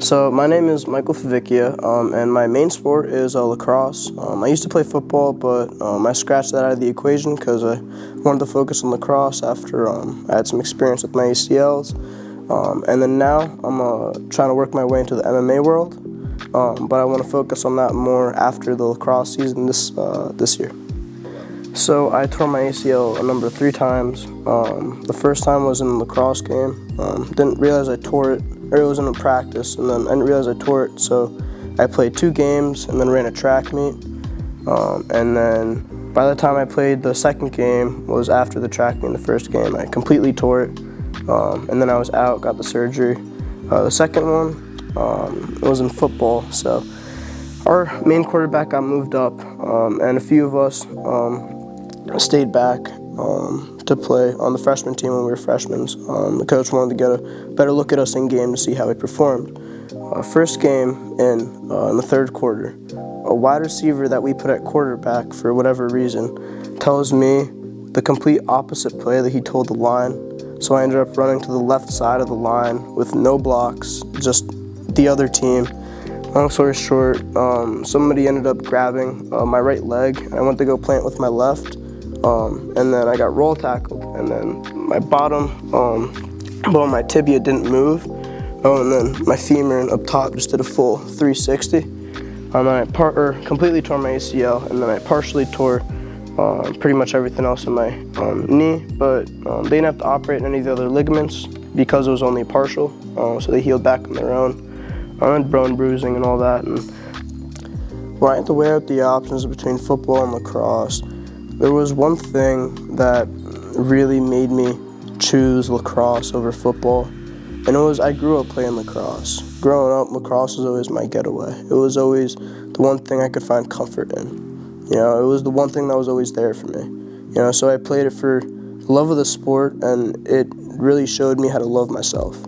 So my name is Michael Favicchia, and my main sport is lacrosse. I used to play football, but I scratched that out of the equation because I wanted to focus on lacrosse after I had some experience with my ACLs. And then now I'm trying to work my way into the MMA world, but I want to focus on that more after the lacrosse season this year. So I tore my ACL a number 3 times. The first time was in a lacrosse game. Didn't realize I tore it, or it was in a practice, and then I didn't realize I tore it, so I played 2 games and then ran a track meet. And then by the time I played the second game was after the track meet. The first game I completely tore it, and then I was out, got the surgery. The second one was in football, so our main quarterback got moved up, and a few of us stayed back to play on the freshman team when we were freshmen. The coach wanted to get a better look at us in game to see how we performed. First game in the third quarter, a wide receiver that we put at quarterback for whatever reason tells me the complete opposite play that he told the line. So I ended up running to the left side of the line with no blocks, just the other team. Long story short, somebody ended up grabbing my right leg. I went to go plant with my left, and then I got roll tackled, and then my bottom bone, my tibia didn't move, and then my femur up top just did a full 360. And then I completely tore my ACL, and then I partially tore pretty much everything else in my knee, but they didn't have to operate any of the other ligaments because it was only partial, so they healed back on their own. I had bone bruising and all that, and when I had to weigh out the options between football and lacrosse, there was one thing that really made me choose lacrosse over football, and it was I grew up playing lacrosse. Growing up, lacrosse was always my getaway. It was always the one thing I could find comfort in. You know, it was the one thing that was always there for me. You know, so I played it for the love of the sport, and it really showed me how to love myself.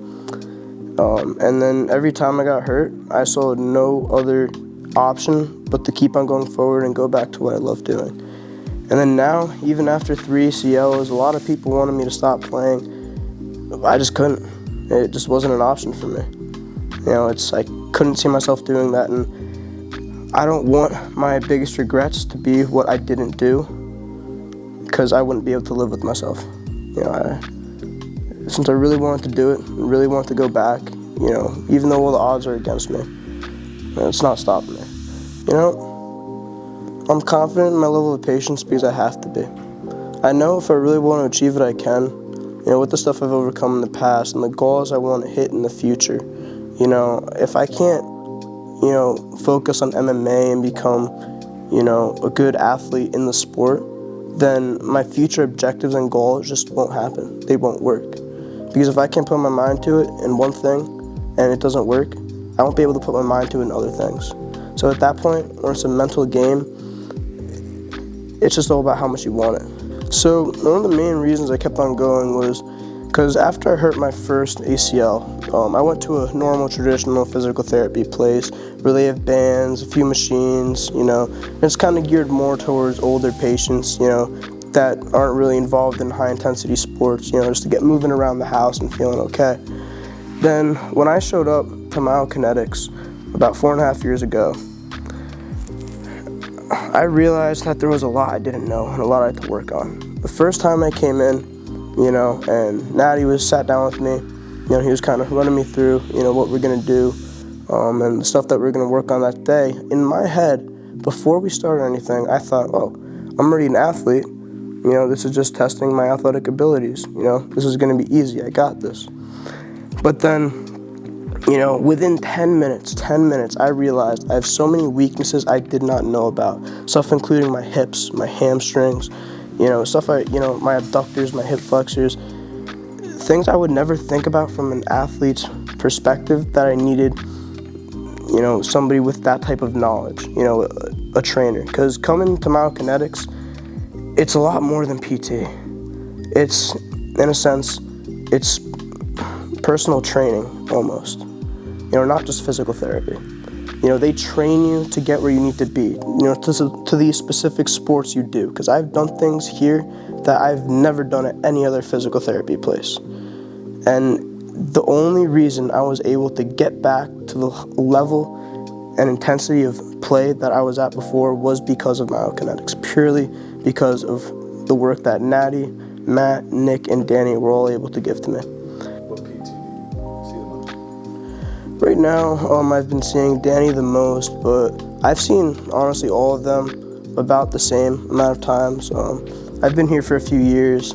And then every time I got hurt, I saw no other option but to keep on going forward and go back to what I love doing. And then now, even after 3 ACLs, a lot of people wanted me to stop playing. I just couldn't. It just wasn't an option for me. You know, I couldn't see myself doing that, and I don't want my biggest regrets to be what I didn't do, because I wouldn't be able to live with myself. You know, since I really wanted to do it, and really wanted to go back, you know, even though all the odds are against me, it's not stopping me. You know, I'm confident in my level of patience because I have to be. I know if I really want to achieve it, I can. You know, with the stuff I've overcome in the past and the goals I want to hit in the future, you know, if I can't, you know, focus on MMA and become, you know, a good athlete in the sport, then my future objectives and goals just won't happen. They won't work. Because if I can't put my mind to it in one thing and it doesn't work, I won't be able to put my mind to it in other things. So at that point, when it's a mental game, it's just all about how much you want it. So one of the main reasons I kept on going was because after I hurt my first ACL, I went to a normal traditional physical therapy place where they have bands, a few machines, you know. It's kind of geared more towards older patients, you know, that aren't really involved in high-intensity sports, you know, just to get moving around the house and feeling okay. Then when I showed up to Myokinetix about 4.5 years ago, I realized that there was a lot I didn't know and a lot I had to work on. The first time I came in, you know, and Natty sat down with me, you know, he was kind of running me through, you know, what we're gonna do, and the stuff that we're gonna work on that day. In my head, before we started anything, I thought, oh, I'm already an athlete. You know, this is just testing my athletic abilities. You know, this is going to be easy. I got this. But then, you know, within 10 minutes, I realized I have so many weaknesses I did not know about. Stuff including my hips, my hamstrings, you know, my abductors, my hip flexors. Things I would never think about from an athlete's perspective that I needed, you know, somebody with that type of knowledge, you know, a trainer. Because coming to Myokinetix, it's a lot more than PT. It's, in a sense, it's personal training almost. You know, not just physical therapy. You know, they train you to get where you need to be, you know, to these specific sports you do. Because I've done things here that I've never done at any other physical therapy place. And the only reason I was able to get back to the level and intensity of play that I was at before was because of Myokinetix, purely because of the work that Natty, Matt, Nick, and Danny were all able to give to me. What PT do you see the most? Right now, I've been seeing Danny the most, but I've seen, honestly, all of them about the same amount of times. I've been here for a few years,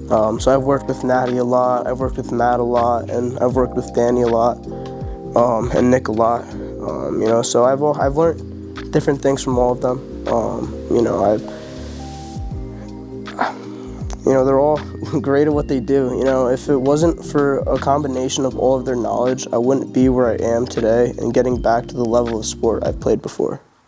so I've worked with Natty a lot, I've worked with Matt a lot, and I've worked with Danny a lot, and Nick a lot. So I've learned different things from all of them. They're all great at what they do. If it wasn't for a combination of all of their knowledge, I wouldn't be where I am today and getting back to the level of sport I've played before.